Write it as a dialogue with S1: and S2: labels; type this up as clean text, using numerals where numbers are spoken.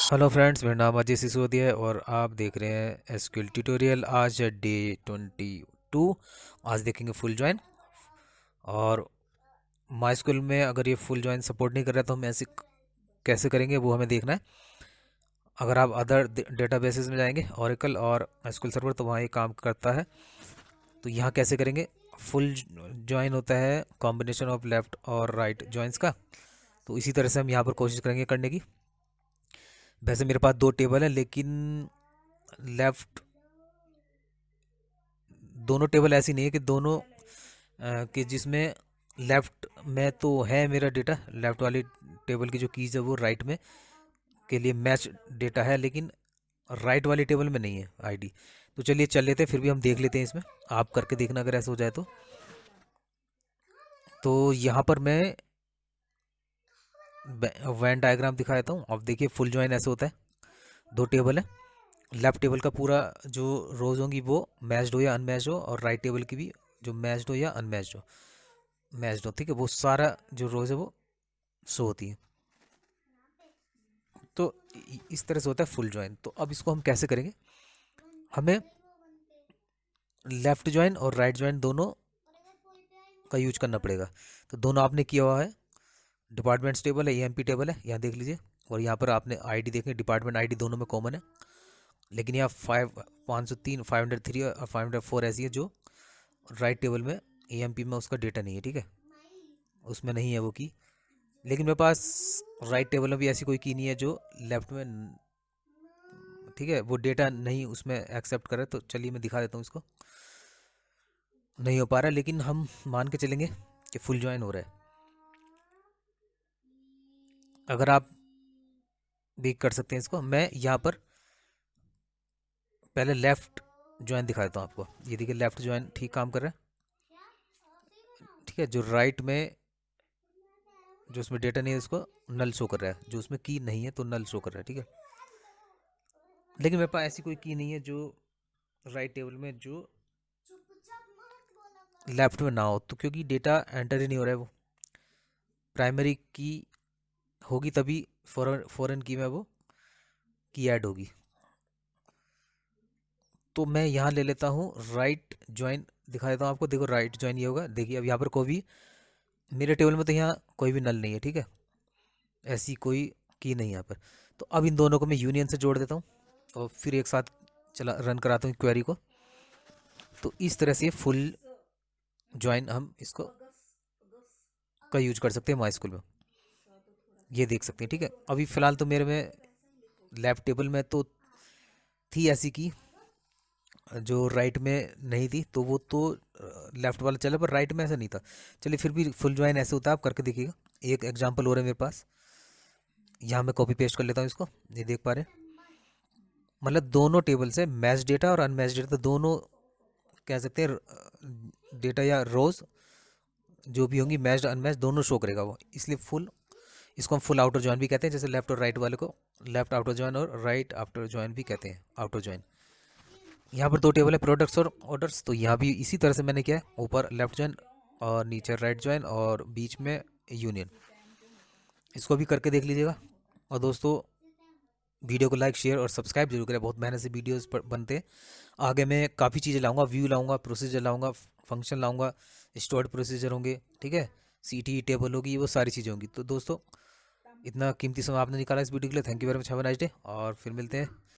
S1: Hello friends, मेरा नाम अजय सिसोदिया है और आप देख रहे हैं एसक्यूएल ट्यूटोरियल। आज है डे 22। आज देखेंगे फुल जॉइन। और माई स्कूल में अगर ये फुल जॉइन सपोर्ट नहीं कर रहा तो हम ऐसे कैसे करेंगे वो हमें देखना है। अगर आप अदर डेटाबेसेस में जाएंगे ओरेकल और एसक्यूएल सर्वर तो वहाँ ये काम करता है। तो यहाँ कैसे करेंगे? फुल जॉइन होता है कॉम्बिनेशन ऑफ लेफ़्ट और राइट जॉइंस का। तो इसी तरह से हम यहाँ पर कोशिश करेंगे करने की। वैसे मेरे पास दो टेबल है, लेकिन लेफ़्ट दोनों टेबल ऐसी नहीं है कि दोनों कि जिसमें लेफ़्ट में तो है मेरा डेटा, लेफ़्ट वाली टेबल की जो कीज़ है वो राइट में के लिए मैच डेटा है, लेकिन राइट वाली टेबल में नहीं है आईडी। तो चलिए चल लेते हैं, फिर भी हम देख लेते हैं इसमें। आप करके देखना अगर ऐसा हो जाए तो यहाँ पर मैं वैन डायग्राम दिखा देता हूँ। अब देखिए फुल जॉइन ऐसे होता है। दो टेबल है, लेफ्ट टेबल का पूरा जो रोज होंगी वो मैच्ड हो या अनमैच्ड हो, और राइट टेबल की भी जो मैच्ड हो या अनमैच्ड हो, मैच्ड हो, ठीक है, वो सारा जो रोज है वो शो होती है। तो इस तरह से होता है फुल जॉइन। तो अब इसको हम कैसे करेंगे? हमें लेफ्ट जॉइन और राइट जॉइन दोनों का यूज करना पड़ेगा। तो दोनों आपने किया हुआ है। डिपार्टमेंट्स टेबल है, ईएमपी टेबल है, यहाँ देख लीजिए। और यहाँ पर आपने आईडी देखें, डिपार्टमेंट आईडी दोनों में कॉमन है। लेकिन यहाँ 503, 503 और 504 ऐसी है जो राइट टेबल में, ईएमपी में उसका डेटा नहीं है, ठीक है, उसमें नहीं है वो की। लेकिन मेरे पास राइट टेबल में भी ऐसी कोई की नहीं है जो लेफ्ट में ठीक है, वो डेटा नहीं उसमें एक्सेप्ट करे। तो चलिए मैं दिखा देता हूँ इसको। नहीं हो पा रहा, लेकिन हम मान के चलेंगे कि फुल ज्वाइन हो रहा है। अगर आप भी कर सकते हैं इसको। मैं यहाँ पर पहले लेफ्ट ज्वाइन दिखा देता हूँ आपको। ये देखिए लेफ्ट ज्वाइन ठीक काम कर रहा है, ठीक है। जो राइट में जो उसमें डेटा नहीं है उसको नल शो कर रहा है, जो उसमें की नहीं है तो नल शो कर रहा है, ठीक है। लेकिन मेरे पास ऐसी कोई की नहीं है जो राइट टेबल में जो लेफ्ट में ना हो, तो क्योंकि डेटा एंटर ही नहीं हो रहा है। वो प्राइमरी की होगी तभी फॉरेन फॉरेन की में वो की ऐड होगी। तो मैं यहाँ ले लेता हूँ राइट ज्वाइन दिखा देता हूँ आपको। देखो राइट ज्वाइन ये होगा। देखिए अब यहाँ पर कोई भी मेरे टेबल में तो यहाँ कोई भी नल नहीं है, ठीक है, ऐसी कोई की नहीं है यहाँ पर। तो अब इन दोनों को मैं यूनियन से जोड़ देता हूँ और फिर एक साथ चला रन कराता हूँ क्वेरी को। तो इस तरह से फुल ज्वाइन हम इसको का यूज कर सकते हैं माई स्कूल में। ये देख सकते हैं, ठीक है। अभी फ़िलहाल तो मेरे में लेफ्ट टेबल में तो थी ऐसी की जो राइट में नहीं थी, तो वो तो लेफ्ट वाला चला, पर राइट में ऐसा नहीं था। चलिए फिर भी फुल ज्वाइन ऐसे होता है, आप करके देखिएगा। एक एग्जांपल हो रहा है मेरे पास, यहाँ मैं कॉपी पेस्ट कर लेता हूँ इसको। ये देख पा रहे हैं, मतलब दोनों टेबल से मैच डेटा और अनमैच डेटा, तो दोनों कह सकते हैं डेटा या रोज जो भी होंगी मैच्ड अनमैच्ड दोनों शो करेगा वो, इसलिए फुल, इसको हम फुल आउटर जॉइन भी कहते हैं। जैसे लेफ्ट और राइट वाले को लेफ्ट आउटर जॉइन और राइट आउटर जॉइन भी कहते हैं, आउटर जॉइन। यहाँ पर दो टेबल है, प्रोडक्ट्स और ऑर्डर्स, तो यहाँ भी इसी तरह से मैंने किया है। ऊपर लेफ्ट जॉइन और नीचे राइट जॉइन और बीच में यूनियन। इसको भी करके देख लीजिएगा। और दोस्तों, वीडियो को लाइक शेयर और सब्सक्राइब जरूर करें। बहुत मेहनत से वीडियोस बनते हैं। आगे मैं काफ़ी चीज़ें लाऊंगा, व्यू लाऊंगा, प्रोसीजर लाऊंगा, फंक्शन लाऊंगा, स्टोर्ड प्रोसीजर होंगे, ठीक है, सीटी टेबल होगी, वो सारी चीज़ें होंगी। तो दोस्तों, इतना कीमती समय आपने निकाला इस वीडियो के लिए, thank you very much, have a nice day. और फिर मिलते हैं